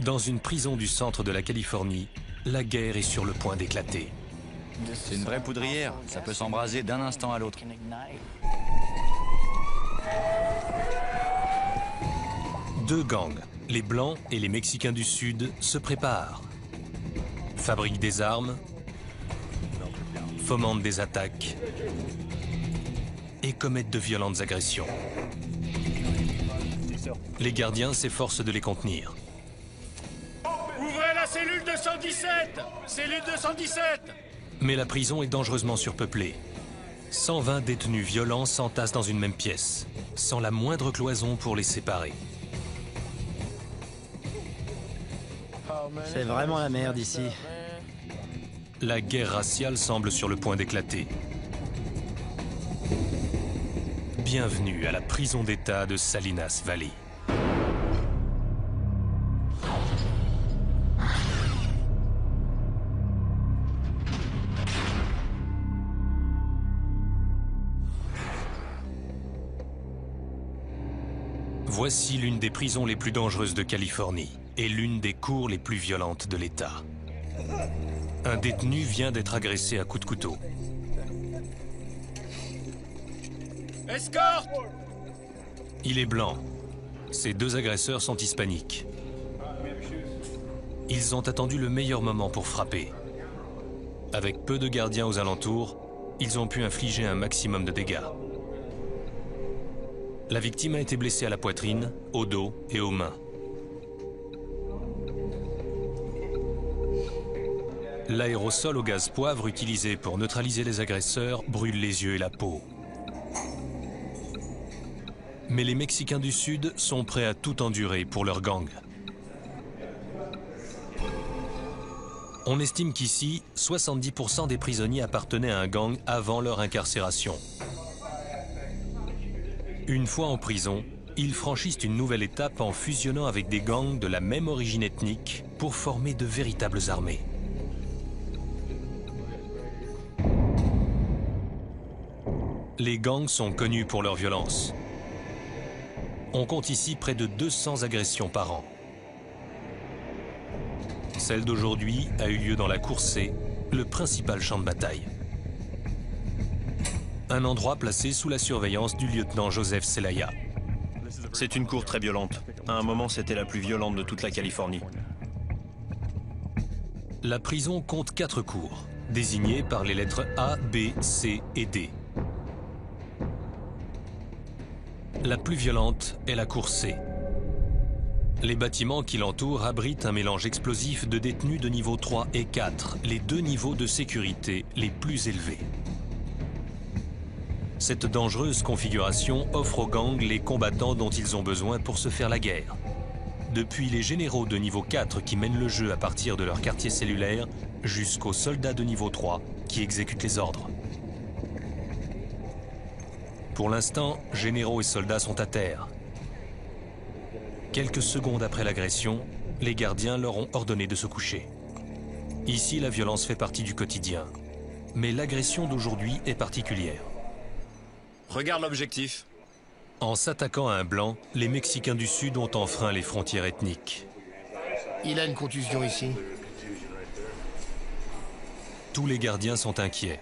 Dans une prison du centre de la Californie, la guerre est sur le point d'éclater. C'est une vraie poudrière, ça peut s'embraser d'un instant à l'autre. Deux gangs, les Blancs et les Mexicains du Sud, se préparent. Fabriquent des armes, fomentent des attaques et commettent de violentes agressions. Les gardiens s'efforcent de les contenir. Ouvrez la cellule 217! Cellule 217! Mais la prison est dangereusement surpeuplée. 120 détenus violents s'entassent dans une même pièce, sans la moindre cloison pour les séparer. C'est vraiment la merde ici. La guerre raciale semble sur le point d'éclater. Bienvenue à la prison d'État de Salinas Valley. Voici l'une des prisons les plus dangereuses de Californie et l'une des cours les plus violentes de l'État. Un détenu vient d'être agressé à coups de couteau. Escorte! Il est blanc. Ces deux agresseurs sont hispaniques. Ils ont attendu le meilleur moment pour frapper. Avec peu de gardiens aux alentours, ils ont pu infliger un maximum de dégâts. La victime a été blessée à la poitrine, au dos et aux mains. L'aérosol au gaz poivre utilisé pour neutraliser les agresseurs brûle les yeux et la peau. Mais les Mexicains du Sud sont prêts à tout endurer pour leur gang. On estime qu'ici, 70% des prisonniers appartenaient à un gang avant leur incarcération. Une fois en prison, ils franchissent une nouvelle étape en fusionnant avec des gangs de la même origine ethnique pour former de véritables armées. Les gangs sont connus pour leur violence. On compte ici près de 200 agressions par an. Celle d'aujourd'hui a eu lieu dans la Cour C, le principal champ de bataille. Un endroit placé sous la surveillance du lieutenant Joseph Celaya. C'est une cour très violente. À un moment, c'était la plus violente de toute la Californie. La prison compte 4 cours, désignées par les lettres A, B, C et D. La plus violente est la cour C. Les bâtiments qui l'entourent abritent un mélange explosif de détenus de niveau 3 et 4, les deux niveaux de sécurité les plus élevés. Cette dangereuse configuration offre aux gangs les combattants dont ils ont besoin pour se faire la guerre. Depuis les généraux de niveau 4 qui mènent le jeu à partir de leur quartier cellulaire, jusqu'aux soldats de niveau 3 qui exécutent les ordres. Pour l'instant, généraux et soldats sont à terre. Quelques secondes après l'agression, les gardiens leur ont ordonné de se coucher. Ici, la violence fait partie du quotidien. Mais l'agression d'aujourd'hui est particulière. Regarde l'objectif. En s'attaquant à un blanc, les Mexicains du Sud ont enfreint les frontières ethniques. Il a une contusion ici. Tous les gardiens sont inquiets.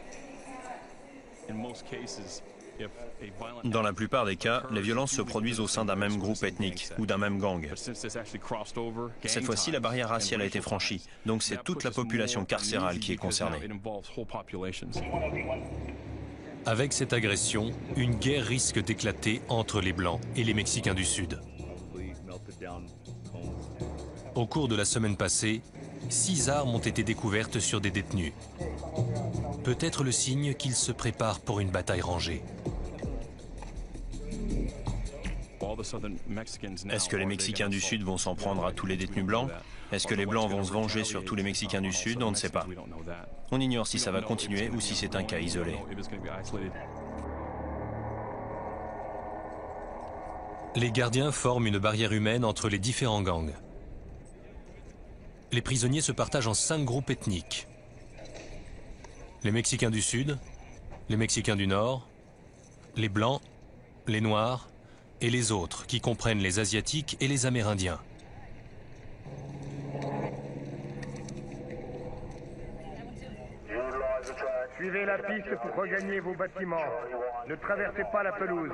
Dans la plupart des cas, les violences se produisent au sein d'un même groupe ethnique ou d'un même gang. Cette fois-ci, la barrière raciale a été franchie, donc c'est toute la population carcérale qui est concernée. Avec cette agression, une guerre risque d'éclater entre les Blancs et les Mexicains du Sud. Au cours de la semaine passée, 6 armes ont été découvertes sur des détenus. Peut-être le signe qu'ils se préparent pour une bataille rangée. Est-ce que les Mexicains du Sud vont s'en prendre à tous les détenus blancs? Est-ce que les Blancs vont se venger sur tous les Mexicains du Sud? On ne sait pas. On ignore si ça va continuer ou si c'est un cas isolé. Les gardiens forment une barrière humaine entre les différents gangs. Les prisonniers se partagent en 5 groupes ethniques. Les Mexicains du Sud, les Mexicains du Nord, les Blancs, les Noirs, et les autres, qui comprennent les Asiatiques et les Amérindiens. Suivez la piste pour regagner vos bâtiments. Ne traversez pas la pelouse.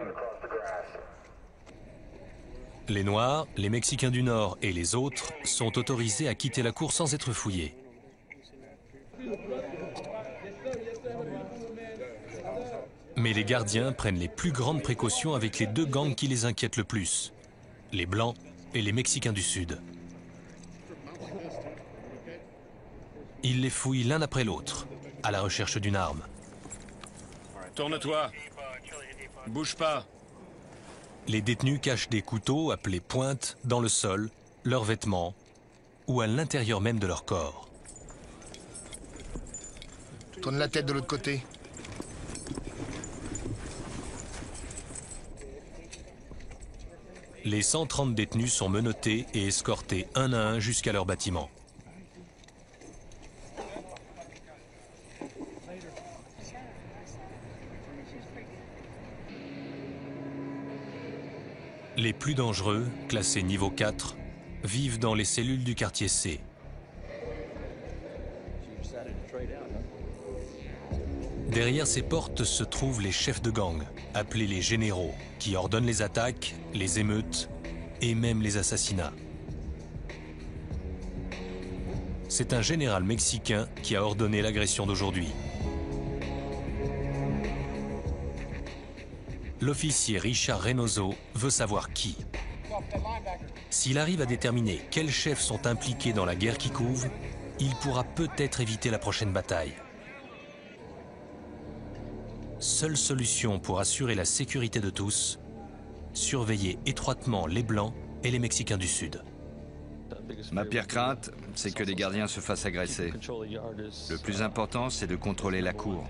Les Noirs, les Mexicains du Nord et les autres sont autorisés à quitter la cour sans être fouillés. Mais les gardiens prennent les plus grandes précautions avec les deux gangs qui les inquiètent le plus, les Blancs et les Mexicains du Sud. Ils les fouillent l'un après l'autre, à la recherche d'une arme. Tourne-toi. Bouge pas. Les détenus cachent des couteaux, appelés pointes, dans le sol, leurs vêtements ou à l'intérieur même de leur corps. Tourne la tête de l'autre côté. Les 130 détenus sont menottés et escortés un à un jusqu'à leur bâtiment. Les plus dangereux, classés niveau 4, vivent dans les cellules du quartier C. Derrière ces portes se trouvent les chefs de gang, appelés les généraux, qui ordonnent les attaques, les émeutes et même les assassinats. C'est un général mexicain qui a ordonné l'agression d'aujourd'hui. L'officier Richard Reynoso veut savoir qui. S'il arrive à déterminer quels chefs sont impliqués dans la guerre qui couve, il pourra peut-être éviter la prochaine bataille. Seule solution pour assurer la sécurité de tous, surveiller étroitement les Blancs et les Mexicains du Sud. Ma pire crainte, c'est que les gardiens se fassent agresser. Le plus important, c'est de contrôler la cour.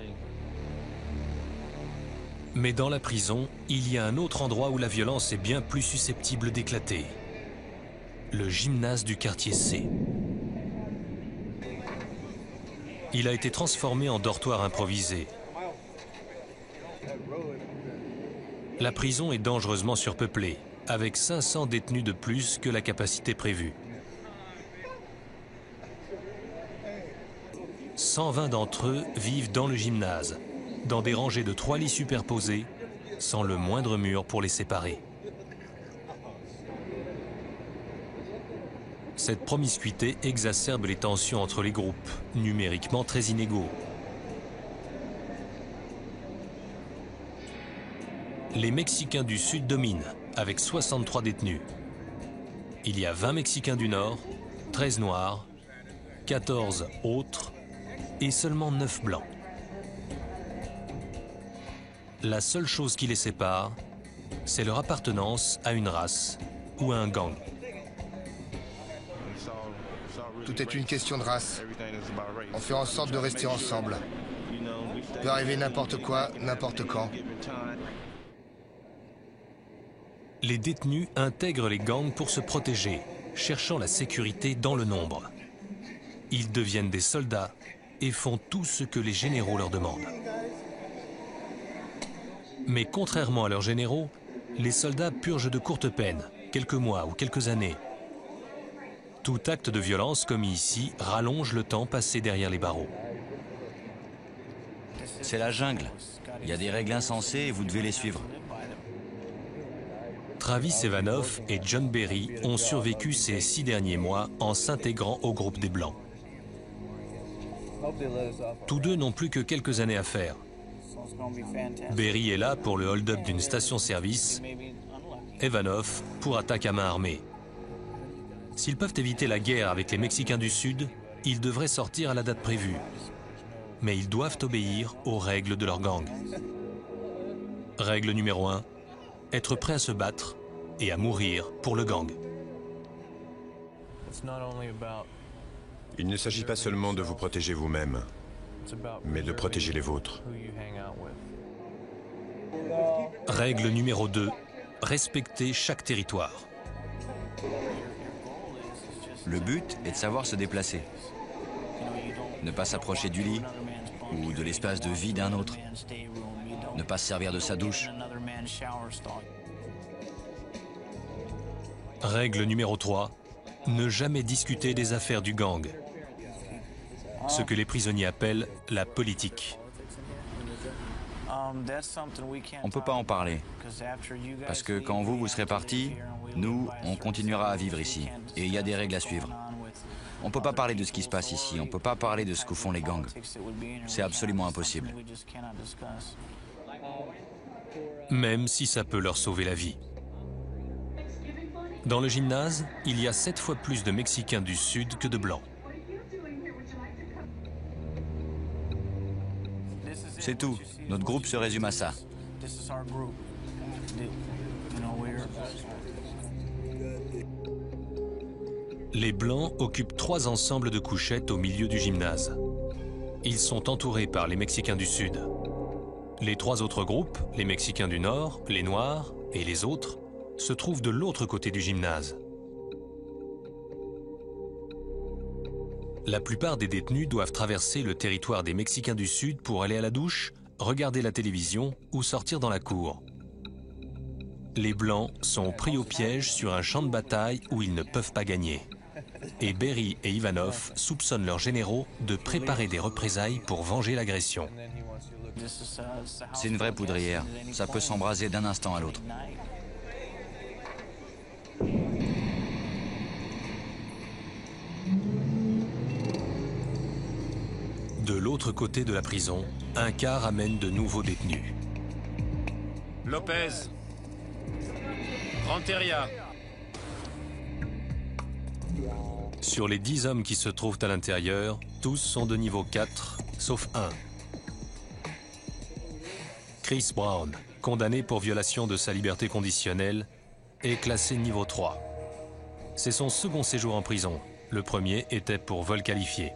Mais dans la prison, il y a un autre endroit où la violence est bien plus susceptible d'éclater. Le gymnase du quartier C. Il a été transformé en dortoir improvisé. La prison est dangereusement surpeuplée, avec 500 détenus de plus que la capacité prévue. 120 d'entre eux vivent dans le gymnase, dans des rangées de 3 lits superposés, sans le moindre mur pour les séparer. Cette promiscuité exacerbe les tensions entre les groupes, numériquement très inégaux. Les Mexicains du Sud dominent, avec 63 détenus. Il y a 20 Mexicains du Nord, 13 Noirs, 14 autres et seulement 9 Blancs. La seule chose qui les sépare, c'est leur appartenance à une race ou à un gang. Tout est une question de race. On fait en sorte de rester ensemble. Il peut arriver n'importe quoi, n'importe quand. Les détenus intègrent les gangs pour se protéger, cherchant la sécurité dans le nombre. Ils deviennent des soldats et font tout ce que les généraux leur demandent. Mais contrairement à leurs généraux, les soldats purgent de courtes peines, quelques mois ou quelques années. Tout acte de violence commis ici rallonge le temps passé derrière les barreaux. C'est la jungle. Il y a des règles insensées et vous devez les suivre. Travis Evanoff et John Berry ont survécu ces 6 derniers mois en s'intégrant au groupe des Blancs. Tous deux n'ont plus que quelques années à faire. Berry est là pour le hold-up d'une station-service, Evanoff pour attaque à main armée. S'ils peuvent éviter la guerre avec les Mexicains du Sud, ils devraient sortir à la date prévue. Mais ils doivent obéir aux règles de leur gang. Règle numéro 1, être prêt à se battre et à mourir pour le gang. Il ne s'agit pas seulement de vous protéger vous-même, mais de protéger les vôtres. Règle numéro 2, respecter chaque territoire. Le but est de savoir se déplacer. Ne pas s'approcher du lit ou de l'espace de vie d'un autre. Ne pas se servir de sa douche. Règle numéro 3, ne jamais discuter des affaires du gang. Ce que les prisonniers appellent la politique. On ne peut pas en parler. Parce que quand vous serez partis, nous, on continuera à vivre ici. Et il y a des règles à suivre. On ne peut pas parler de ce qui se passe ici. On ne peut pas parler de ce que font les gangs. C'est absolument impossible. Même si ça peut leur sauver la vie. Dans le gymnase, il y a 7 fois plus de Mexicains du Sud que de Blancs. C'est tout. Notre groupe se résume à ça. Les Blancs occupent 3 ensembles de couchettes au milieu du gymnase. Ils sont entourés par les Mexicains du Sud. Les 3 autres groupes, les Mexicains du Nord, les Noirs et les autres, se trouvent de l'autre côté du gymnase. La plupart des détenus doivent traverser le territoire des Mexicains du Sud pour aller à la douche, regarder la télévision ou sortir dans la cour. Les Blancs sont pris au piège sur un champ de bataille où ils ne peuvent pas gagner. Et Berry et Ivanov soupçonnent leurs généraux de préparer des représailles pour venger l'agression. C'est une vraie poudrière. Ça peut s'embraser d'un instant à l'autre. De l'autre côté de la prison, un car amène de nouveaux détenus. Lopez. Renteria. Sur les 10 hommes qui se trouvent à l'intérieur, tous sont de niveau 4, sauf un. Chris Brown, condamné pour violation de sa liberté conditionnelle, est classé niveau 3. C'est son second séjour en prison. Le premier était pour vol qualifié.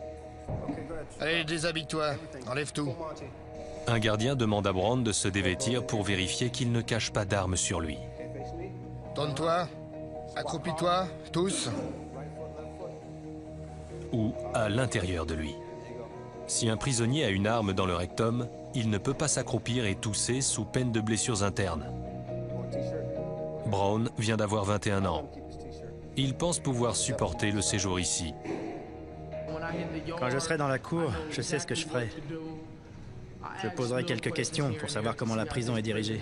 Allez, déshabille-toi. Enlève tout. Un gardien demande à Brown de se dévêtir pour vérifier qu'il ne cache pas d'armes sur lui. Tourne-toi. Accroupis-toi, tous. Ou à l'intérieur de lui. Si un prisonnier a une arme dans le rectum, il ne peut pas s'accroupir et tousser sous peine de blessures internes. Brown vient d'avoir 21 ans. Il pense pouvoir supporter le séjour ici. Quand je serai dans la cour, je sais ce que je ferai. Je poserai quelques questions pour savoir comment la prison est dirigée.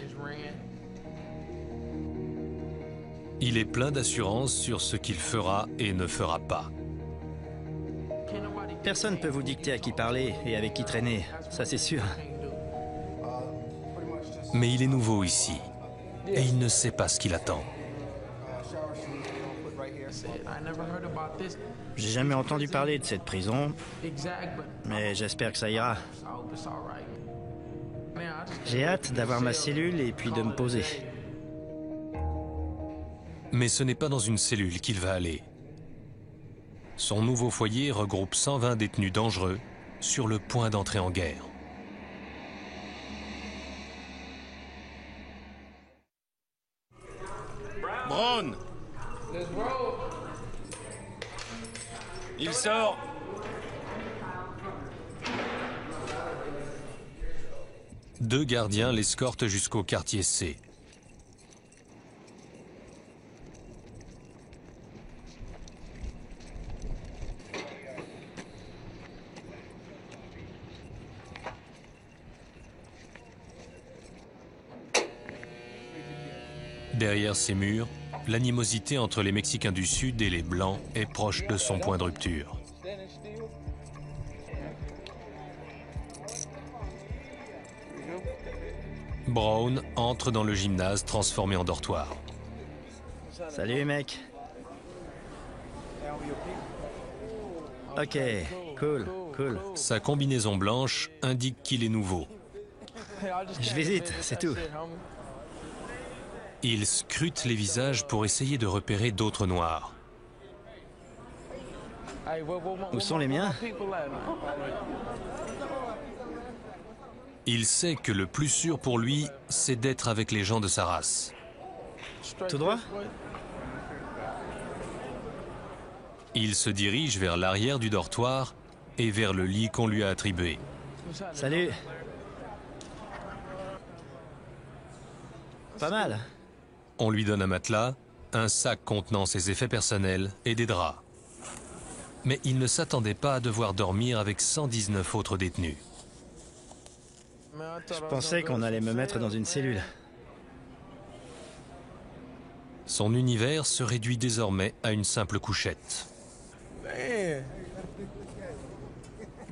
Il est plein d'assurance sur ce qu'il fera et ne fera pas. Personne ne peut vous dicter à qui parler et avec qui traîner, ça c'est sûr. Mais il est nouveau ici, et il ne sait pas ce qu'il attend. J'ai jamais entendu parler de cette prison, mais j'espère que ça ira. J'ai hâte d'avoir ma cellule et puis de me poser. Mais ce n'est pas dans une cellule qu'il va aller. Son nouveau foyer regroupe 120 détenus dangereux sur le point d'entrer en guerre. Brown. Il sort. Deux gardiens l'escortent jusqu'au quartier C. Derrière ces murs, l'animosité entre les Mexicains du Sud et les Blancs est proche de son point de rupture. Brown entre dans le gymnase transformé en dortoir. Salut mec. Ok, cool. Sa combinaison blanche indique qu'il est nouveau. Je visite, c'est tout. Il scrute les visages pour essayer de repérer d'autres noirs. Où sont les miens? Il sait que le plus sûr pour lui, c'est d'être avec les gens de sa race. Tout droit? Il se dirige vers l'arrière du dortoir et vers le lit qu'on lui a attribué. Salut. Pas mal. On lui donne un matelas, un sac contenant ses effets personnels et des draps. Mais il ne s'attendait pas à devoir dormir avec 119 autres détenus. Je pensais qu'on allait me mettre dans une cellule. Son univers se réduit désormais à une simple couchette.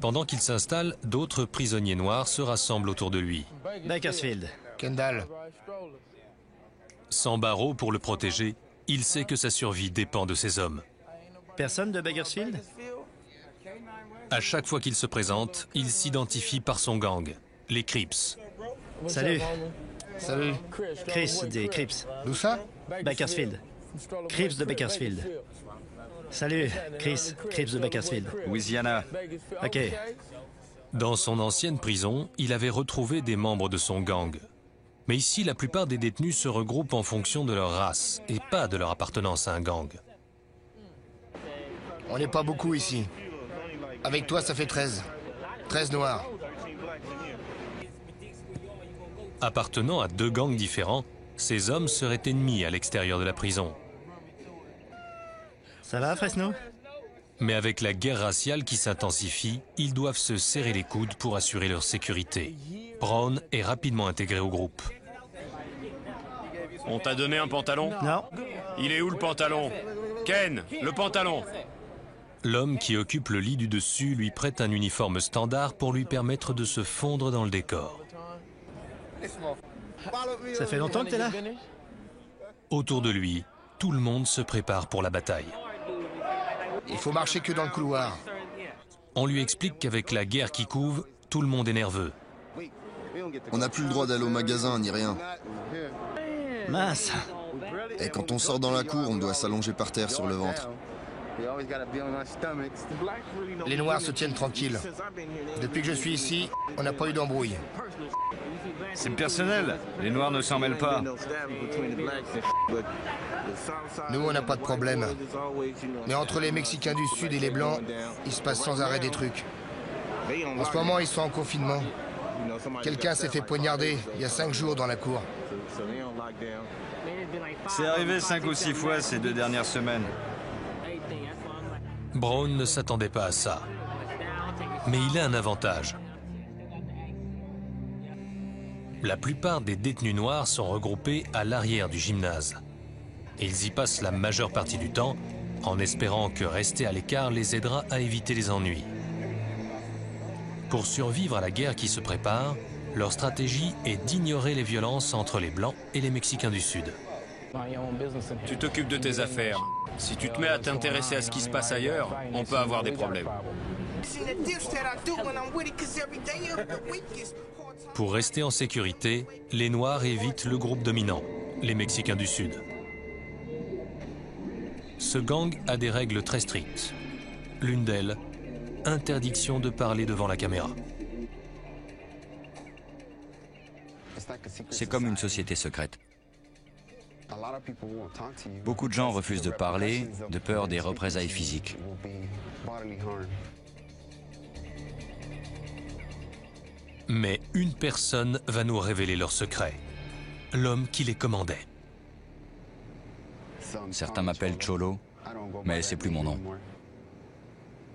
Pendant qu'il s'installe, d'autres prisonniers noirs se rassemblent autour de lui. Bakersfield. Kendall. Sans barreau pour le protéger, il sait que sa survie dépend de ses hommes. Personne de Bakersfield? À chaque fois qu'il se présente, il s'identifie par son gang, les Crips. Salut. Salut. Chris des Crips. D'où ça? Bakersfield. Crips de Bakersfield. Salut, Chris. Crips de Bakersfield. Louisiana. Ok. Dans son ancienne prison, il avait retrouvé des membres de son gang. Mais ici, la plupart des détenus se regroupent en fonction de leur race et pas de leur appartenance à un gang. On n'est pas beaucoup ici. Avec toi, ça fait 13. 13 noirs. Appartenant à deux gangs différents, ces hommes seraient ennemis à l'extérieur de la prison. Ça va, Fresno? Mais avec la guerre raciale qui s'intensifie, ils doivent se serrer les coudes pour assurer leur sécurité. Brown est rapidement intégré au groupe. On t'a donné un pantalon? Non. Il est où le pantalon? Ken, le pantalon! L'homme qui occupe le lit du dessus lui prête un uniforme standard pour lui permettre de se fondre dans le décor. Ça fait longtemps que t'es là? Autour de lui, tout le monde se prépare pour la bataille. Il faut marcher que dans le couloir. On lui explique qu'avec la guerre qui couve, tout le monde est nerveux. On n'a plus le droit d'aller au magasin ni rien. Mince. Et quand on sort dans la cour, on doit s'allonger par terre sur le ventre. Les noirs se tiennent tranquilles. Depuis que je suis ici, on n'a pas eu d'embrouille. C'est personnel. Les Noirs ne s'en mêlent pas. Nous, on n'a pas de problème. Mais entre les Mexicains du Sud et les Blancs, il se passe sans arrêt des trucs. En ce moment, ils sont en confinement. Quelqu'un s'est fait poignarder il y a 5 jours dans la cour. C'est arrivé 5 ou 6 fois ces 2 dernières semaines. Brown ne s'attendait pas à ça. Mais il a un avantage. La plupart des détenus noirs sont regroupés à l'arrière du gymnase. Et ils y passent la majeure partie du temps, en espérant que rester à l'écart les aidera à éviter les ennuis. Pour survivre à la guerre qui se prépare, leur stratégie est d'ignorer les violences entre les Blancs et les Mexicains du Sud. Tu t'occupes de tes affaires. Si tu te mets à t'intéresser à ce qui se passe ailleurs, on peut avoir des problèmes. Pour rester en sécurité, les Noirs évitent le groupe dominant, les Mexicains du Sud. Ce gang a des règles très strictes. L'une d'elles, interdiction de parler devant la caméra. C'est comme une société secrète. Beaucoup de gens refusent de parler, de peur des représailles physiques. Mais une personne va nous révéler leur secret. L'homme qui les commandait. Certains m'appellent Cholo, mais c'est plus mon nom.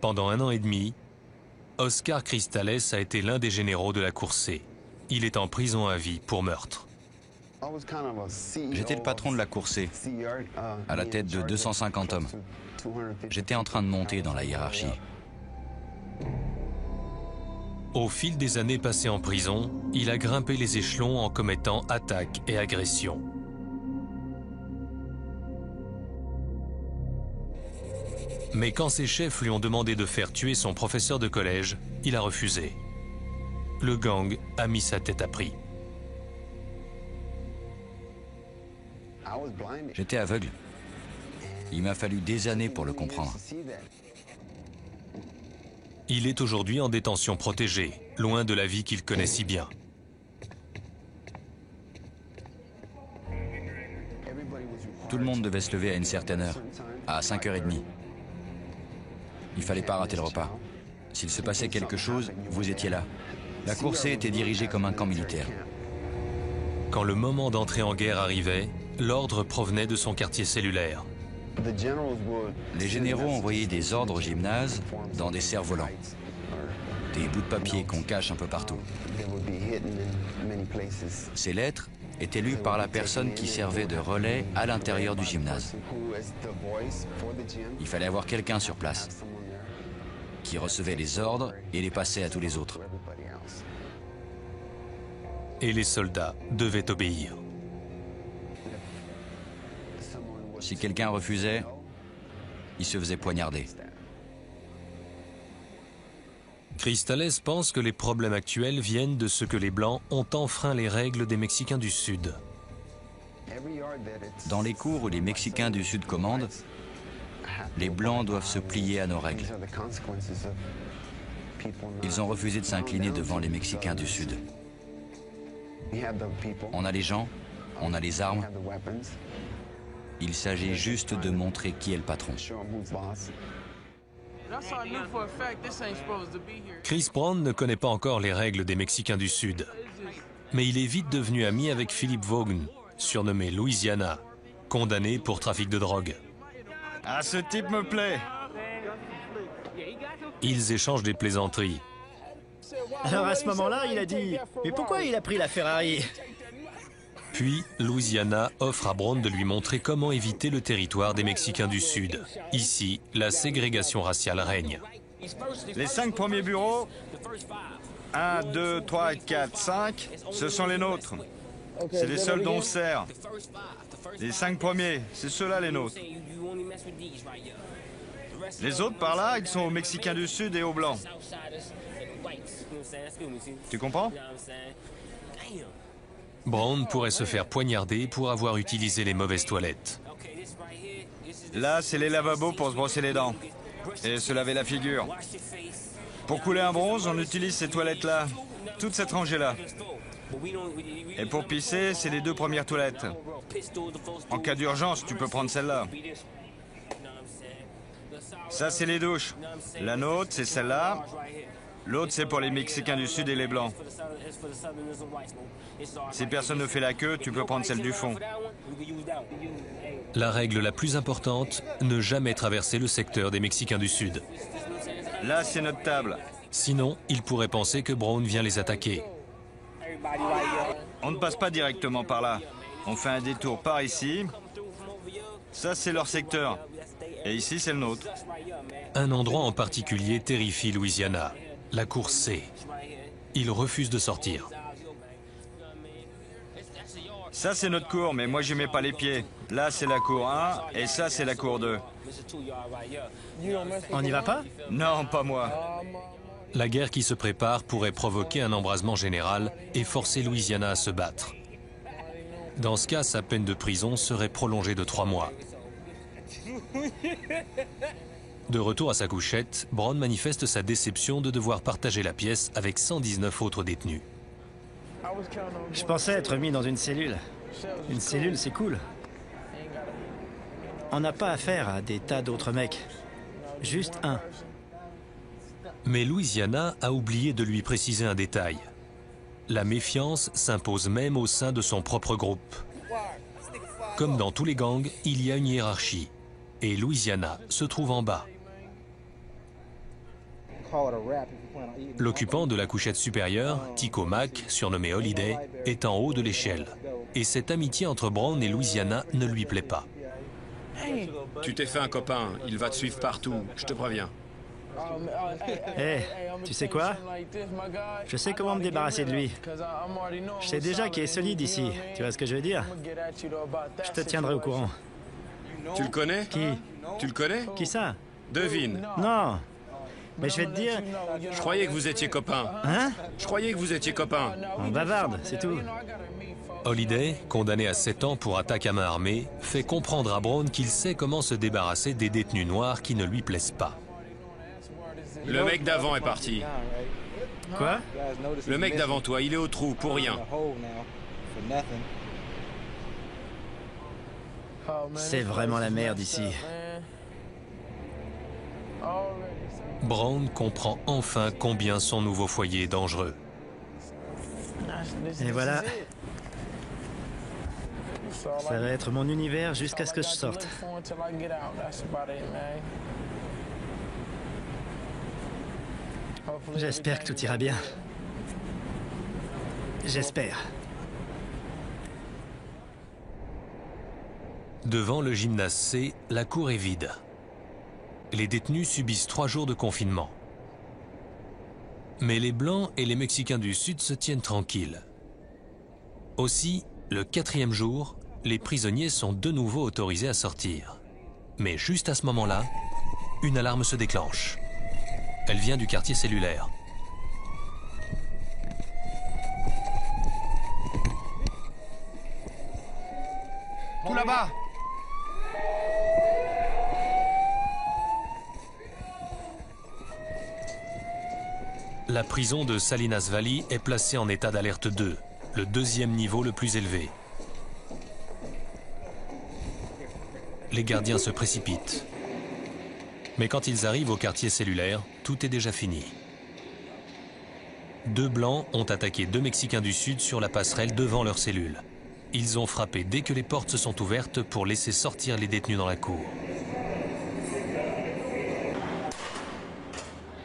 Pendant 1 an et demi, Oscar Cristales a été l'un des généraux de la Cour C. Il est en prison à vie pour meurtre. J'étais le patron de la Cour C, à la tête de 250 hommes. J'étais en train de monter dans la hiérarchie. Au fil des années passées en prison, il a grimpé les échelons en commettant attaques et agressions. Mais quand ses chefs lui ont demandé de faire tuer son professeur de collège, il a refusé. Le gang a mis sa tête à prix. J'étais aveugle. Il m'a fallu des années pour le comprendre. Il est aujourd'hui en détention protégée, loin de la vie qu'il connaît si bien. Tout le monde devait se lever à une certaine heure, à 5h30. Il fallait pas rater le repas. S'il se passait quelque chose, vous étiez là. La Cour C était dirigée comme un camp militaire. Quand le moment d'entrer en guerre arrivait, l'ordre provenait de son quartier cellulaire. Les généraux envoyaient des ordres au gymnase dans des cerfs-volants. des bouts de papier qu'on cache un peu partout. Ces lettres étaient lues par la personne qui servait de relais à l'intérieur du gymnase. Il fallait avoir quelqu'un sur place qui recevait les ordres et les passait à tous les autres. Et les soldats devaient obéir. Si quelqu'un refusait, il se faisait poignarder. Cristales pense que les problèmes actuels viennent de ce que les Blancs ont enfreint les règles des Mexicains du Sud. Dans les cours où les Mexicains du Sud commandent, les Blancs doivent se plier à nos règles. Ils ont refusé de s'incliner devant les Mexicains du Sud. On a les gens, on a les armes. Il s'agit juste de montrer qui est le patron. Chris Brown ne connaît pas encore les règles des Mexicains du Sud. Mais il est vite devenu ami avec Philip Vaughn, surnommé Louisiana, condamné pour trafic de drogue. Ah, ce type me plaît. Ils échangent des plaisanteries. Alors à ce moment-là, il a dit « Mais pourquoi il a pris la Ferrari ?» Puis, Louisiana offre à Brown de lui montrer comment éviter le territoire des Mexicains du Sud. Ici, la ségrégation raciale règne. Les 5 premiers bureaux, 1, 2, 3, 4, 5, ce sont les nôtres. C'est les seuls dont on sert. Les 5 premiers, c'est ceux-là les nôtres. Les autres par là, ils sont aux Mexicains du Sud et aux Blancs. Tu comprends? Brown pourrait se faire poignarder pour avoir utilisé les mauvaises toilettes. Là, c'est les lavabos pour se brosser les dents et se laver la figure. Pour couler un bronze, on utilise ces toilettes-là, toute cette rangée-là. Et pour pisser, c'est les 2 premières toilettes. En cas d'urgence, tu peux prendre celle-là. Ça, c'est les douches. La nôtre, c'est celle-là. L'autre, c'est pour les Mexicains du Sud et les Blancs. Si personne ne fait la queue, tu peux prendre celle du fond. La règle la plus importante, ne jamais traverser le secteur des Mexicains du Sud. Là, c'est notre table. Sinon, ils pourraient penser que Brown vient les attaquer. On ne passe pas directement par là. On fait un détour par ici. Ça, c'est leur secteur. Et ici, c'est le nôtre. Un endroit en particulier terrifie Louisiana, la cour C. Il refuse de sortir. Ça, c'est notre cour, mais moi, j'y mets pas les pieds. Là, c'est la cour 1, et ça, c'est la cour 2. On n'y va pas? Non, pas moi. La guerre qui se prépare pourrait provoquer un embrasement général et forcer Louisiana à se battre. Dans ce cas, sa peine de prison serait prolongée de 3 mois. De retour à sa couchette, Brown manifeste sa déception de devoir partager la pièce avec 119 autres détenus. Je pensais être mis dans une cellule. Une cellule, c'est cool. On n'a pas affaire à des tas d'autres mecs. Juste un. Mais Louisiana a oublié de lui préciser un détail. La méfiance s'impose même au sein de son propre groupe. Comme dans tous les gangs, il y a une hiérarchie. Et Louisiana se trouve en bas. L'occupant de la couchette supérieure, Tico Mac, surnommé Holiday, est en haut de l'échelle. Et cette amitié entre Brown et Louisiana ne lui plaît pas. Tu t'es fait un copain, il va te suivre partout, je te préviens. Hé, tu sais quoi? Je sais comment me débarrasser de lui. Je sais déjà qu'il est solide ici, tu vois ce que je veux dire? Je te tiendrai au courant. Tu le connais? Qui? Tu le connais? Qui ça? Devine. Non. Mais je vais te dire... Je croyais que vous étiez copains. Hein? Je croyais que vous étiez copains. On bavarde, c'est tout. Holiday, condamné à 7 ans pour attaque à main armée, fait comprendre à Brown qu'il sait comment se débarrasser des détenus noirs qui ne lui plaisent pas. Le mec d'avant est parti. Quoi? Le mec d'avant toi, il est au trou, pour rien. C'est vraiment la merde ici. Brown comprend enfin combien son nouveau foyer est dangereux. Et voilà. Ça va être mon univers jusqu'à ce que je sorte. J'espère que tout ira bien. J'espère. Devant le gymnase C, la cour est vide. Les détenus subissent 3 jours de confinement. Mais les Blancs et les Mexicains du Sud se tiennent tranquilles. Aussi, le 4e jour, les prisonniers sont de nouveau autorisés à sortir. Mais juste à ce moment-là, une alarme se déclenche. Elle vient du quartier cellulaire. Tout là-bas! La prison de Salinas Valley est placée en état d'alerte 2, le 2e niveau le plus élevé. Les gardiens se précipitent. Mais quand ils arrivent au quartier cellulaire, tout est déjà fini. 2 Blancs ont attaqué 2 Mexicains du Sud sur la passerelle devant leur cellule. Ils ont frappé dès que les portes se sont ouvertes pour laisser sortir les détenus dans la cour.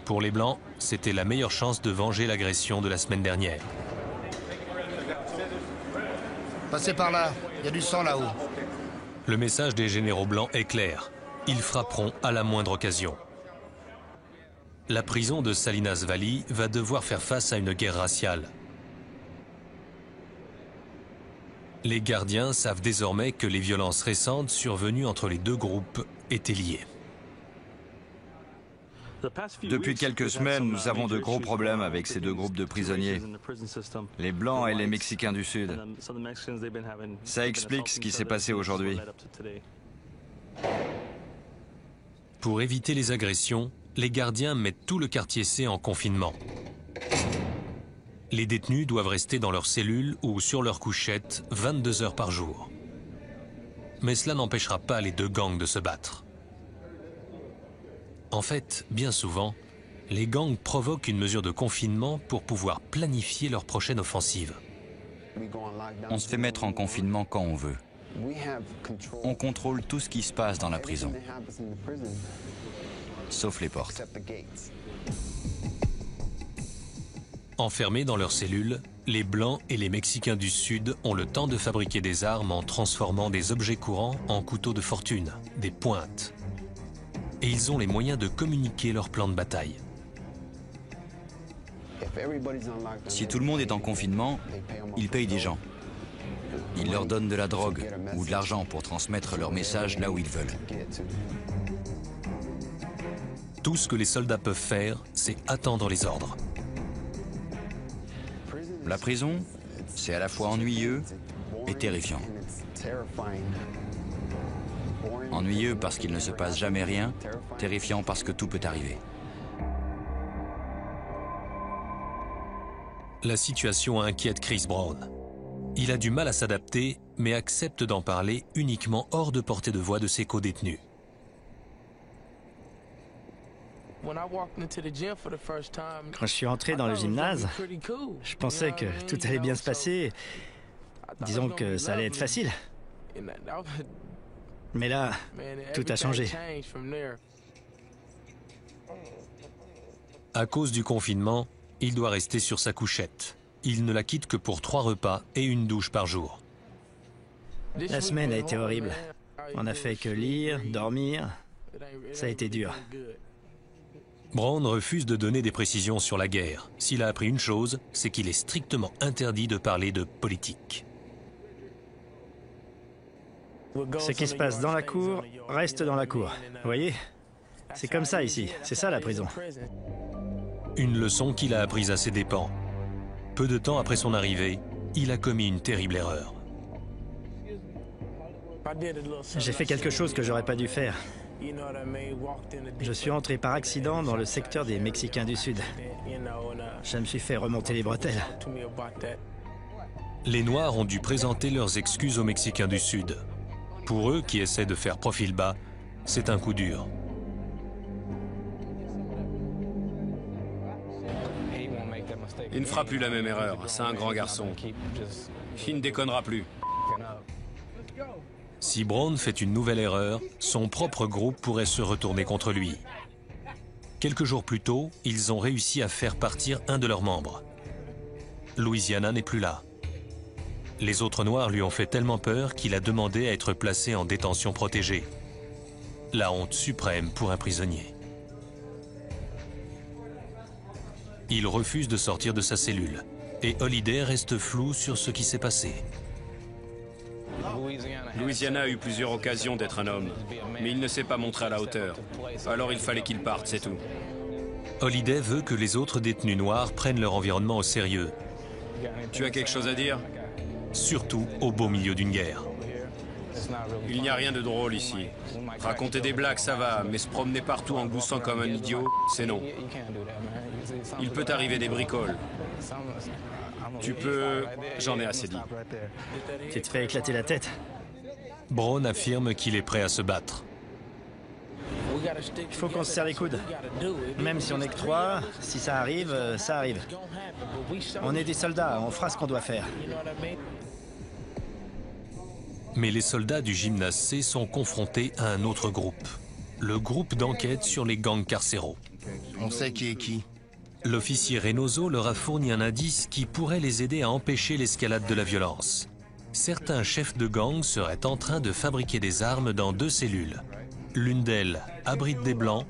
Pour les Blancs, c'était la meilleure chance de venger l'agression de la semaine dernière. Passez par là, il y a du sang là-haut. Le message des généraux blancs est clair. Ils frapperont à la moindre occasion. La prison de Salinas Valley va devoir faire face à une guerre raciale. Les gardiens savent désormais que les violences récentes survenues entre les 2 groupes étaient liées. Depuis quelques semaines, nous avons de gros problèmes avec ces 2 groupes de prisonniers, les Blancs et les Mexicains du Sud. Ça explique ce qui s'est passé aujourd'hui. Pour éviter les agressions, les gardiens mettent tout le quartier C en confinement. Les détenus doivent rester dans leur cellule ou sur leur couchette 22 heures par jour. Mais cela n'empêchera pas les 2 gangs de se battre. En fait, bien souvent, les gangs provoquent une mesure de confinement pour pouvoir planifier leur prochaine offensive. On se fait mettre en confinement quand on veut. On contrôle tout ce qui se passe dans la prison, sauf les portes. Enfermés dans leurs cellules, les Blancs et les Mexicains du Sud ont le temps de fabriquer des armes en transformant des objets courants en couteaux de fortune, des pointes. Et ils ont les moyens de communiquer leur plan de bataille. Si tout le monde est en confinement, ils payent des gens. Ils leur donnent de la drogue ou de l'argent pour transmettre leur message là où ils veulent. Tout ce que les soldats peuvent faire, c'est attendre les ordres. La prison, c'est à la fois ennuyeux et terrifiant. Ennuyeux parce qu'il ne se passe jamais rien, terrifiant parce que tout peut arriver. La situation inquiète Chris Brown. Il a du mal à s'adapter, mais accepte d'en parler uniquement hors de portée de voix de ses co-détenus. Quand je suis entré dans le gymnase, je pensais que tout allait bien se passer. Disons que ça allait être facile. Mais là, tout a changé. À cause du confinement, il doit rester sur sa couchette. Il ne la quitte que pour 3 repas et une douche par jour. La semaine a été horrible. On n'a fait que lire, dormir. Ça a été dur. Brown refuse de donner des précisions sur la guerre. S'il a appris une chose, c'est qu'il est strictement interdit de parler de politique. Ce qui se passe dans la cour reste dans la cour. Vous voyez? C'est comme ça ici. C'est ça la prison. Une leçon qu'il a apprise à ses dépens. Peu de temps après son arrivée, il a commis une terrible erreur. J'ai fait quelque chose que j'aurais pas dû faire. Je suis entré par accident dans le secteur des Mexicains du Sud. Je me suis fait remonter les bretelles. Les Noirs ont dû présenter leurs excuses aux Mexicains du Sud. Pour eux, qui essaient de faire profil bas, c'est un coup dur. Il ne fera plus la même erreur, c'est un grand garçon. Il ne déconnera plus. Si Brown fait une nouvelle erreur, son propre groupe pourrait se retourner contre lui. Quelques jours plus tôt, ils ont réussi à faire partir un de leurs membres. Louisiana n'est plus là. Les autres Noirs lui ont fait tellement peur qu'il a demandé à être placé en détention protégée. La honte suprême pour un prisonnier. Il refuse de sortir de sa cellule et Holliday reste flou sur ce qui s'est passé. Louisiana a eu plusieurs occasions d'être un homme, mais il ne s'est pas montré à la hauteur. Alors il fallait qu'il parte, c'est tout. Holliday veut que les autres détenus noirs prennent leur environnement au sérieux. Tu as quelque chose à dire? Surtout au beau milieu d'une guerre. Il n'y a rien de drôle ici. Raconter des blagues, ça va, mais se promener partout en gloussant comme un idiot, c'est non. Il peut arriver des bricoles. Tu peux... J'en ai assez dit. Tu te fais éclater la tête. Brown affirme qu'il est prêt à se battre. Il faut qu'on se serre les coudes. Même si on n'est que 3, si ça arrive, ça arrive. On est des soldats, on fera ce qu'on doit faire. Mais les soldats du gymnase C sont confrontés à un autre groupe. Le groupe d'enquête sur les gangs carcéraux. On sait qui est qui. L'officier Reynoso leur a fourni un indice qui pourrait les aider à empêcher l'escalade de la violence. Certains chefs de gang seraient en train de fabriquer des armes dans 2 cellules. L'une d'elles abrite des Blancs.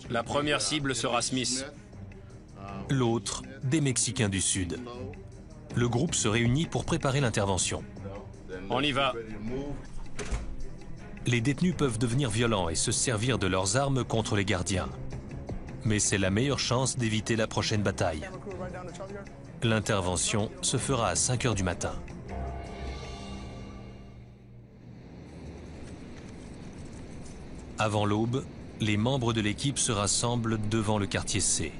La première cible sera Smith. L'autre, des Mexicains du Sud. Le groupe se réunit pour préparer l'intervention. On y va. Les détenus peuvent devenir violents et se servir de leurs armes contre les gardiens. Mais c'est la meilleure chance d'éviter la prochaine bataille. L'intervention se fera à 5 h du matin. Avant l'aube, les membres de l'équipe se rassemblent devant le quartier C.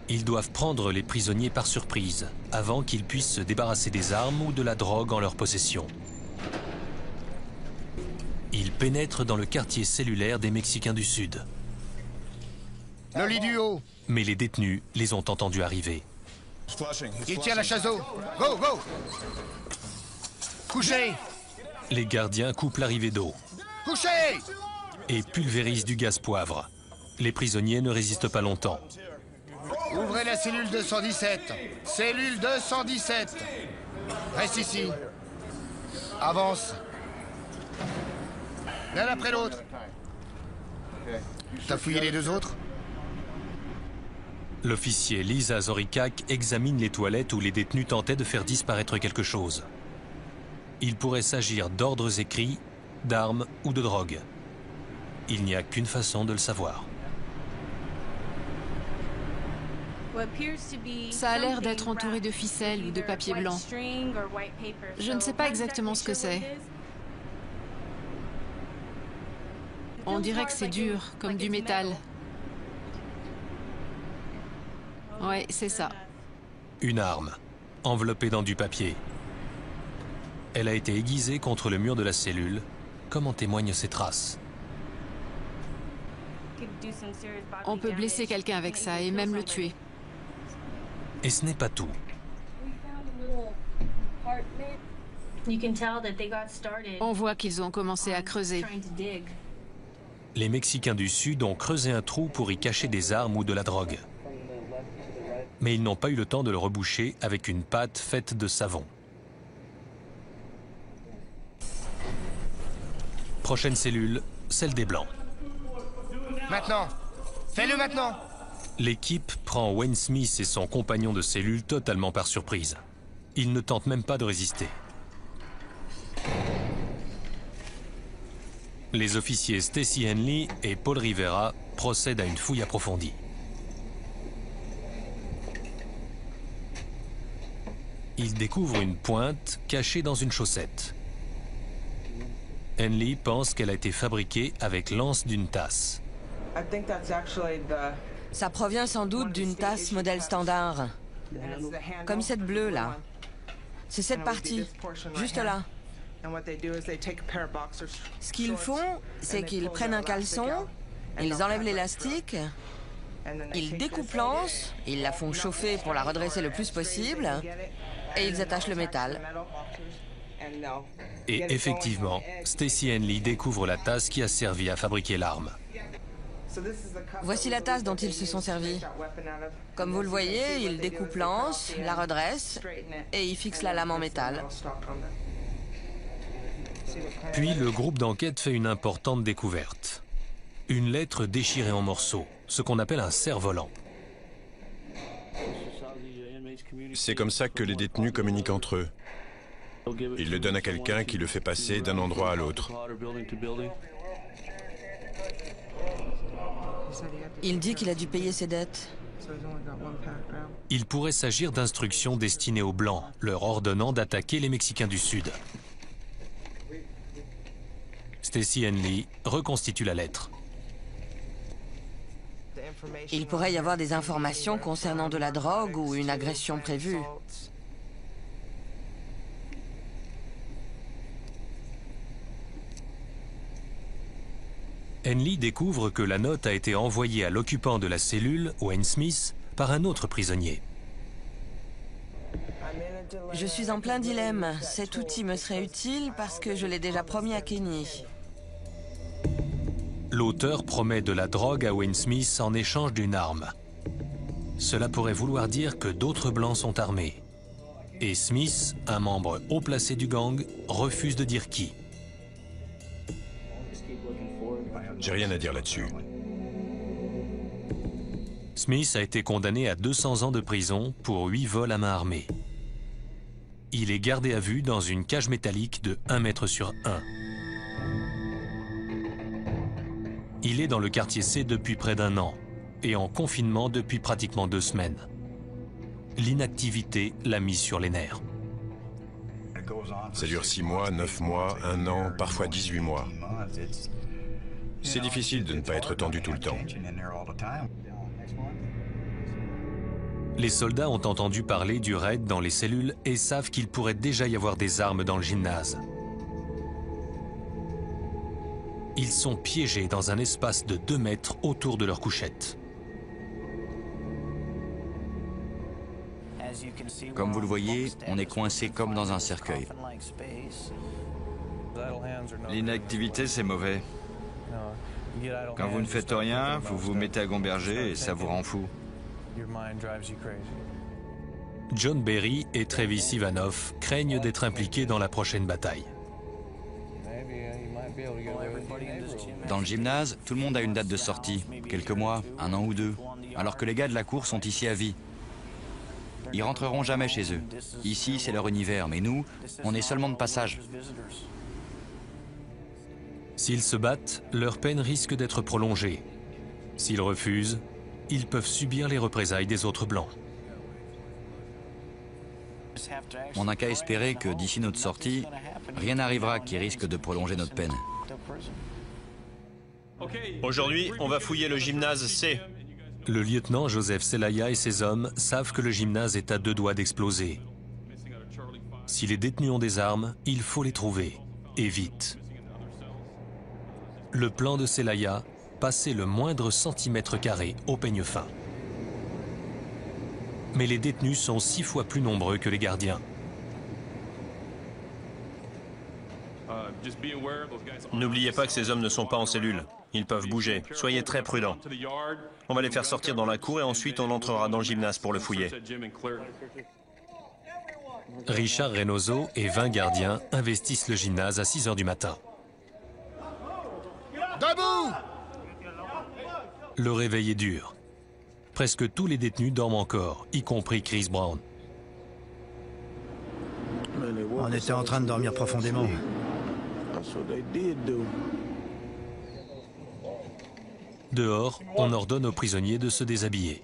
Ils doivent prendre les prisonniers par surprise, avant qu'ils puissent se débarrasser des armes ou de la drogue en leur possession. Ils pénètrent dans le quartier cellulaire des Mexicains du Sud. Le lit du haut. Mais les détenus les ont entendus arriver. Il tient la chasse d'eau. Go, go. Couchez. Les gardiens coupent l'arrivée d'eau. Couchez. Et pulvérisent du gaz poivre. Les prisonniers ne résistent pas longtemps. Ouvrez la cellule 217. Cellule 217. Reste ici. Avance. L'un après l'autre. T'as fouillé les 2 autres? L'officier Lisa Zorikak examine les toilettes où les détenus tentaient de faire disparaître quelque chose. Il pourrait s'agir d'ordres écrits, d'armes ou de drogue. Il n'y a qu'une façon de le savoir. Ça a l'air d'être entouré de ficelles ou de papier blanc. Je ne sais pas exactement ce que c'est. On dirait que c'est dur, comme du métal. Ouais, c'est ça. Une arme, enveloppée dans du papier. Elle a été aiguisée contre le mur de la cellule, comme en témoignent ces traces. On peut blesser quelqu'un avec ça et même le tuer. Et ce n'est pas tout. On voit qu'ils ont commencé à creuser. Les Mexicains du Sud ont creusé un trou pour y cacher des armes ou de la drogue. Mais ils n'ont pas eu le temps de le reboucher avec une pâte faite de savon. Prochaine cellule, celle des Blancs. Maintenant. Fais-le maintenant. L'équipe prend Wayne Smith et son compagnon de cellule totalement par surprise. Ils ne tentent même pas de résister. Les officiers Stacy Henley et Paul Rivera procèdent à une fouille approfondie. Ils découvrent une pointe cachée dans une chaussette. Henley pense qu'elle a été fabriquée avec l'anse d'une tasse. Ça provient sans doute d'une tasse modèle standard. Comme cette bleue là. C'est cette partie, juste là. Ce qu'ils font, c'est qu'ils prennent un caleçon, ils enlèvent l'élastique, ils découpent l'anse, ils la font chauffer pour la redresser le plus possible, et ils attachent le métal. Et effectivement, Stacy Henley découvre la tasse qui a servi à fabriquer l'arme. Voici la tasse dont ils se sont servis. Comme vous le voyez, ils découpent l'anse, la redressent et ils fixent la lame en métal. Puis le groupe d'enquête fait une importante découverte. Une lettre déchirée en morceaux, ce qu'on appelle un cerf-volant. C'est comme ça que les détenus communiquent entre eux. Ils le donnent à quelqu'un qui le fait passer d'un endroit à l'autre. Il dit qu'il a dû payer ses dettes. Il pourrait s'agir d'instructions destinées aux Blancs, leur ordonnant d'attaquer les Mexicains du Sud. Stacy Henley reconstitue la lettre. Il pourrait y avoir des informations concernant de la drogue ou une agression prévue. Henley découvre que la note a été envoyée à l'occupant de la cellule, Wayne Smith, par un autre prisonnier. Je suis en plein dilemme. Cet outil me serait utile parce que je l'ai déjà promis à Kenny. L'auteur promet de la drogue à Wayne Smith en échange d'une arme. Cela pourrait vouloir dire que d'autres Blancs sont armés. Et Smith, un membre haut placé du gang, refuse de dire qui. J'ai rien à dire là-dessus. Smith a été condamné à 200 ans de prison pour 8 vols à main armée. Il est gardé à vue dans une cage métallique de 1 mètre sur 1. Il est dans le quartier C depuis près d'1 an et en confinement depuis pratiquement 2 semaines. L'inactivité l'a mis sur les nerfs. Ça dure 6 mois, 9 mois, 1 an, parfois 18 mois. C'est difficile de ne pas être tendu tout le temps. Les soldats ont entendu parler du raid dans les cellules et savent qu'il pourrait déjà y avoir des armes dans le gymnase. Ils sont piégés dans un espace de 2 mètres autour de leur couchette. Comme vous le voyez, on est coincé comme dans un cercueil. L'inactivité, c'est mauvais. Quand vous ne faites rien, vous vous mettez à gamberger et ça vous rend fou. John Berry et Travis Ivanov craignent d'être impliqués dans la prochaine bataille. Dans le gymnase, tout le monde a une date de sortie, quelques mois, 1 an ou 2, alors que les gars de la cour sont ici à vie. Ils rentreront jamais chez eux. Ici, c'est leur univers, mais nous, on est seulement de passage. S'ils se battent, leur peine risque d'être prolongée. S'ils refusent, ils peuvent subir les représailles des autres Blancs. On n'a qu'à espérer que d'ici notre sortie, rien n'arrivera qui risque de prolonger notre peine. Aujourd'hui, on va fouiller le gymnase C. Le lieutenant Joseph Celaya et ses hommes savent que le gymnase est à 2 doigts d'exploser. Si les détenus ont des armes, il faut les trouver, et vite. Le plan de Celaya, passer le moindre centimètre carré au peigne fin. Mais les détenus sont 6 fois plus nombreux que les gardiens. N'oubliez pas que ces hommes ne sont pas en cellule. Ils peuvent bouger. Soyez très prudents. On va les faire sortir dans la cour et ensuite on entrera dans le gymnase pour le fouiller. Richard Reynoso et 20 gardiens investissent le gymnase à 6 heures du matin. Debout! Le réveil est dur. Presque tous les détenus dorment encore, y compris Chris Brown. On était en train de dormir profondément. Dehors, on ordonne aux prisonniers de se déshabiller.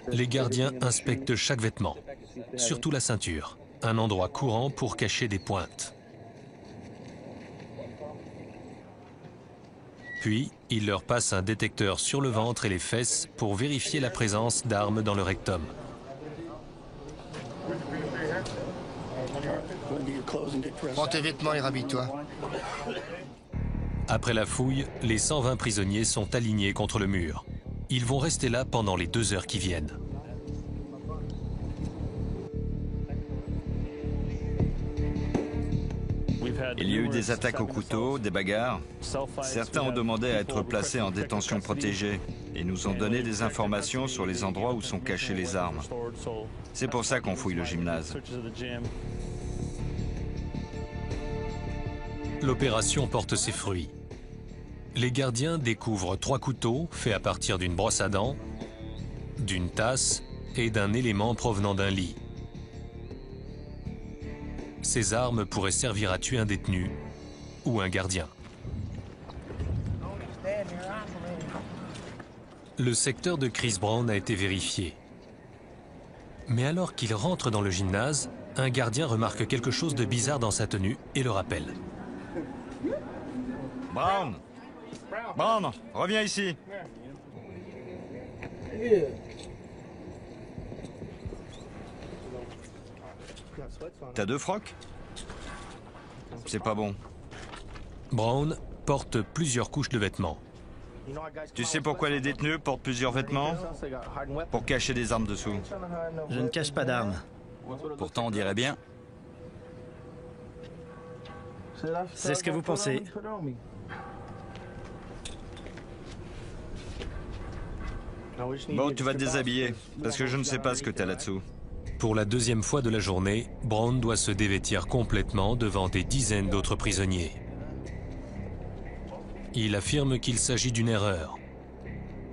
Les gardiens inspectent chaque vêtement, surtout la ceinture, un endroit courant pour cacher des pointes. Puis, ils leur passent un détecteur sur le ventre et les fesses pour vérifier la présence d'armes dans le rectum. Prends tes vêtements et rhabille-toi. Après la fouille, les 120 prisonniers sont alignés contre le mur. Ils vont rester là pendant les 2 heures qui viennent. Il y a eu des attaques au couteau, des bagarres. Certains ont demandé à être placés en détention protégée et nous ont donné des informations sur les endroits où sont cachées les armes. C'est pour ça qu'on fouille le gymnase. L'opération porte ses fruits. Les gardiens découvrent 3 couteaux faits à partir d'une brosse à dents, d'une tasse et d'un élément provenant d'un lit. Ces armes pourraient servir à tuer un détenu ou un gardien. Le secteur de Chris Brown a été vérifié. Mais alors qu'il rentre dans le gymnase, un gardien remarque quelque chose de bizarre dans sa tenue et le rappelle. Brown! Brown, reviens ici. T'as 2 frocs? C'est pas bon. Brown porte plusieurs couches de vêtements. Tu sais pourquoi les détenus portent plusieurs vêtements? Pour cacher des armes dessous. Je ne cache pas d'armes. Pourtant, on dirait bien. C'est ce que vous pensez. Bon, tu vas te déshabiller, parce que je ne sais pas ce que t'as là-dessous. Pour la 2e fois de la journée, Brown doit se dévêtir complètement devant des dizaines d'autres prisonniers. Il affirme qu'il s'agit d'une erreur.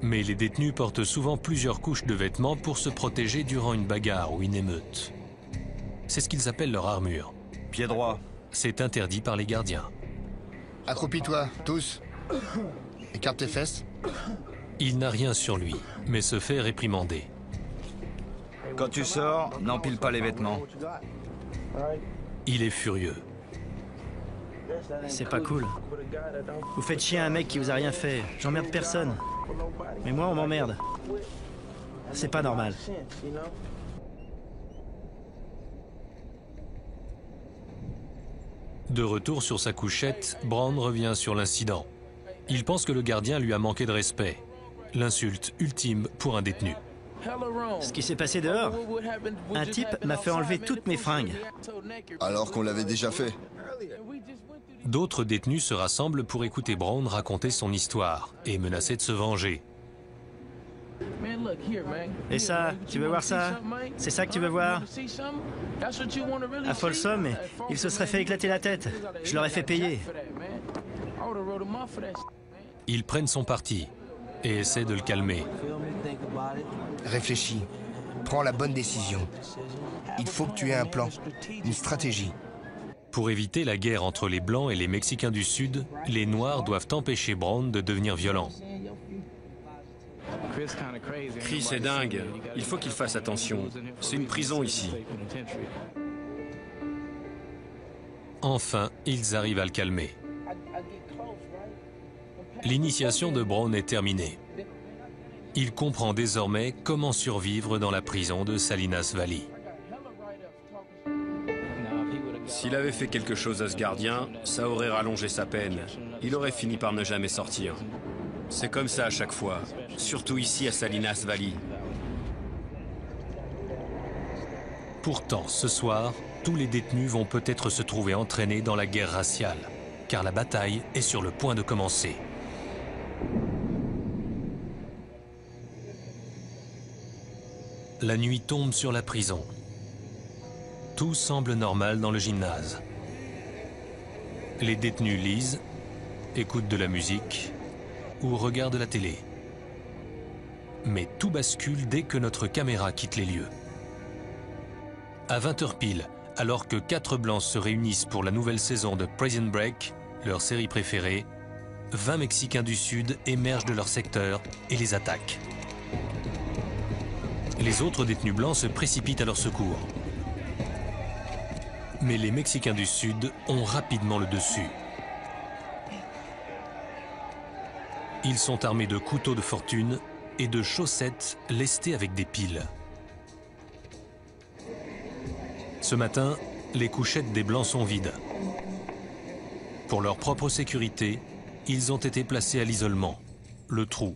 Mais les détenus portent souvent plusieurs couches de vêtements pour se protéger durant une bagarre ou une émeute. C'est ce qu'ils appellent leur armure. Pied droit. C'est interdit par les gardiens. Accroupis-toi, tous. Écarte tes fesses. Il n'a rien sur lui, mais se fait réprimander. Quand tu sors, n'empile pas les vêtements. Il est furieux. C'est pas cool. Vous faites chier un mec qui vous a rien fait. J'emmerde personne. Mais moi, on m'emmerde. C'est pas normal. De retour sur sa couchette, Brown revient sur l'incident. Il pense que le gardien lui a manqué de respect. L'insulte ultime pour un détenu. Ce qui s'est passé dehors, un type m'a fait enlever toutes mes fringues. Alors qu'on l'avait déjà fait. D'autres détenus se rassemblent pour écouter Brown raconter son histoire et menacer de se venger. Et ça, tu veux voir ça? C'est ça que tu veux voir? À Folsom, mais il se serait fait éclater la tête. Je leur ai fait payer. Ils prennent son parti et essaient de le calmer. Réfléchis. Prends la bonne décision. Il faut que tu aies un plan, une stratégie. Pour éviter la guerre entre les Blancs et les Mexicains du Sud, les Noirs doivent empêcher Brown de devenir violent. Chris est dingue. Il faut qu'il fasse attention. C'est une prison ici. Enfin, ils arrivent à le calmer. L'initiation de Brown est terminée. Il comprend désormais comment survivre dans la prison de Salinas Valley. S'il avait fait quelque chose à ce gardien, ça aurait rallongé sa peine. Il aurait fini par ne jamais sortir. C'est comme ça à chaque fois, surtout ici à Salinas Valley. Pourtant, ce soir, tous les détenus vont peut-être se trouver entraînés dans la guerre raciale, car la bataille est sur le point de commencer. La nuit tombe sur la prison. Tout semble normal dans le gymnase. Les détenus lisent, écoutent de la musique ou regardent la télé. Mais tout bascule dès que notre caméra quitte les lieux. À 20h pile, alors que 4 Blancs se réunissent pour la nouvelle saison de Prison Break, leur série préférée, 20 Mexicains du Sud émergent de leur secteur et les attaquent. Les autres détenus blancs se précipitent à leur secours. Mais les Mexicains du Sud ont rapidement le dessus. Ils sont armés de couteaux de fortune et de chaussettes lestées avec des piles. Ce matin, les couchettes des Blancs sont vides. Pour leur propre sécurité, ils ont été placés à l'isolement, le trou.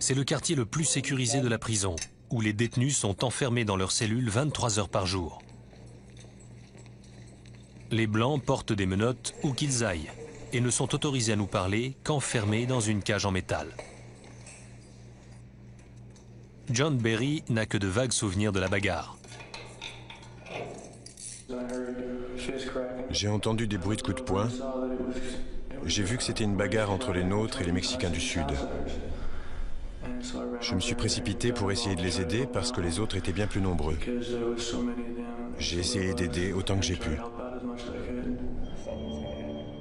C'est le quartier le plus sécurisé de la prison, où les détenus sont enfermés dans leurs cellules 23 heures par jour. Les Blancs portent des menottes où qu'ils aillent et ne sont autorisés à nous parler qu'enfermés dans une cage en métal. John Berry n'a que de vagues souvenirs de la bagarre. J'ai entendu des bruits de coups de poing. J'ai vu que c'était une bagarre entre les nôtres et les Mexicains du Sud. Je me suis précipité pour essayer de les aider parce que les autres étaient bien plus nombreux. J'ai essayé d'aider autant que j'ai pu.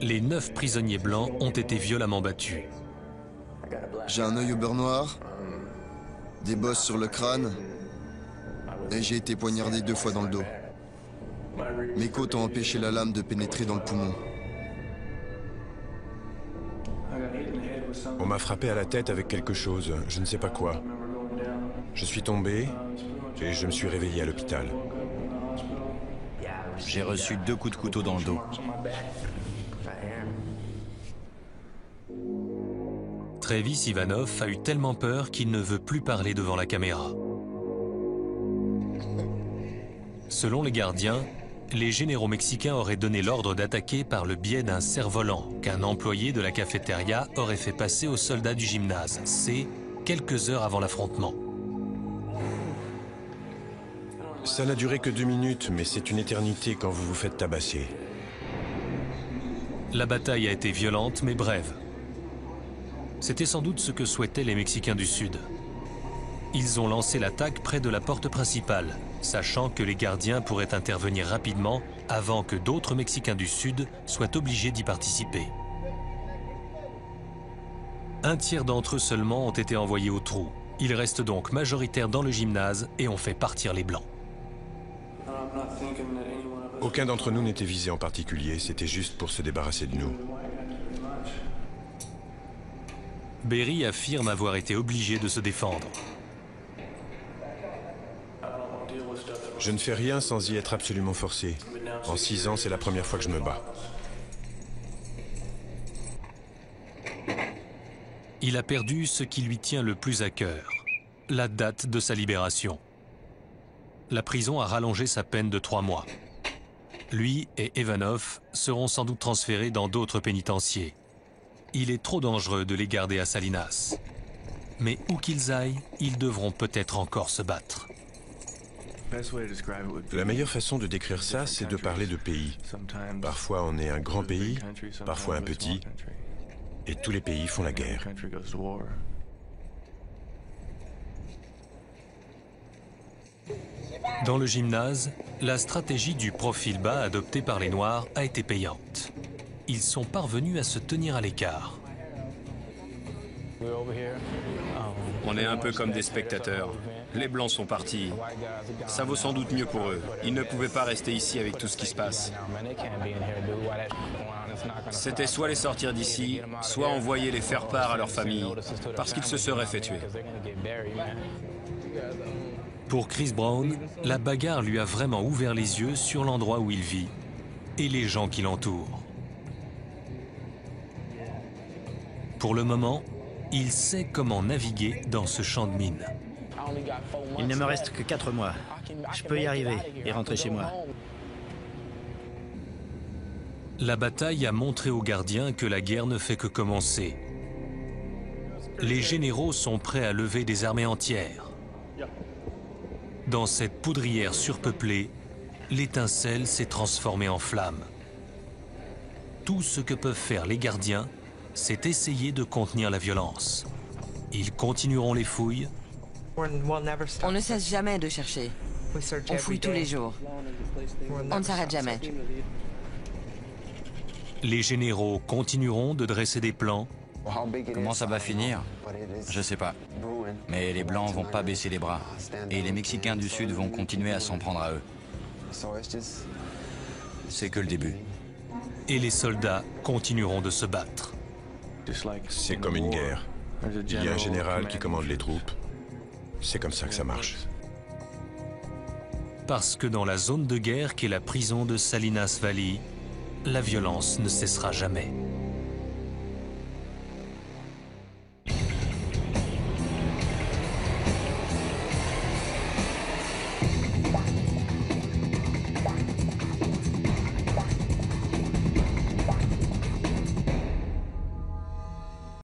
Les 9 prisonniers blancs ont été violemment battus. J'ai un œil au beurre noir, des bosses sur le crâne, et j'ai été poignardé 2 fois dans le dos. Mes côtes ont empêché la lame de pénétrer dans le poumon. On m'a frappé à la tête avec quelque chose, je ne sais pas quoi. Je suis tombé et je me suis réveillé à l'hôpital. J'ai reçu 2 coups de couteau dans le dos. Travis Ivanov a eu tellement peur qu'il ne veut plus parler devant la caméra. Selon les gardiens, les généraux mexicains auraient donné l'ordre d'attaquer par le biais d'un cerf-volant qu'un employé de la cafétéria aurait fait passer aux soldats du gymnase C quelques heures avant l'affrontement. Ça n'a duré que 2 minutes, mais c'est une éternité quand vous vous faites tabasser. La bataille a été violente mais brève. C'était sans doute ce que souhaitaient les Mexicains du Sud. Ils ont lancé l'attaque près de la porte principale, sachant que les gardiens pourraient intervenir rapidement avant que d'autres Mexicains du Sud soient obligés d'y participer. Un tiers d'entre eux seulement ont été envoyés au trou. Ils restent donc majoritaires dans le gymnase et ont fait partir les Blancs. Aucun d'entre nous n'était visé en particulier, c'était juste pour se débarrasser de nous. Berry affirme avoir été obligé de se défendre. Je ne fais rien sans y être absolument forcé. En 6 ans, c'est la première fois que je me bats. Il a perdu ce qui lui tient le plus à cœur, la date de sa libération. La prison a rallongé sa peine de 3 mois. Lui et Ivanov seront sans doute transférés dans d'autres pénitenciers. Il est trop dangereux de les garder à Salinas. Mais où qu'ils aillent, ils devront peut-être encore se battre. La meilleure façon de décrire ça, c'est de parler de pays. Parfois on est un grand pays, parfois un petit, et tous les pays font la guerre. Dans le gymnase, la stratégie du profil bas adoptée par les Noirs a été payante. Ils sont parvenus à se tenir à l'écart. On est un peu comme des spectateurs. Les Blancs sont partis. Ça vaut sans doute mieux pour eux. Ils ne pouvaient pas rester ici avec tout ce qui se passe. C'était soit les sortir d'ici, soit envoyer les faire part à leur famille, parce qu'ils se seraient fait tuer. Pour Chris Brown, la bagarre lui a vraiment ouvert les yeux sur l'endroit où il vit et les gens qui l'entourent. Pour le moment, il sait comment naviguer dans ce champ de mines. Il ne me reste que 4 mois. Je peux y arriver et rentrer chez moi. La bataille a montré aux gardiens que la guerre ne fait que commencer. Les généraux sont prêts à lever des armées entières. Dans cette poudrière surpeuplée, l'étincelle s'est transformée en flamme. Tout ce que peuvent faire les gardiens, c'est essayer de contenir la violence. Ils continueront les fouilles. On ne cesse jamais de chercher. On fouille tous les jours. On ne s'arrête jamais. Les généraux continueront de dresser des plans. Comment ça va finir? Je sais pas. Mais les Blancs vont pas baisser les bras. Et les Mexicains du Sud vont continuer à s'en prendre à eux. C'est que le début. Et les soldats continueront de se battre. C'est comme une guerre. Il y a un général qui commande les troupes. C'est comme ça que ça marche. Parce que dans la zone de guerre qu'est la prison de Salinas Valley, la violence ne cessera jamais.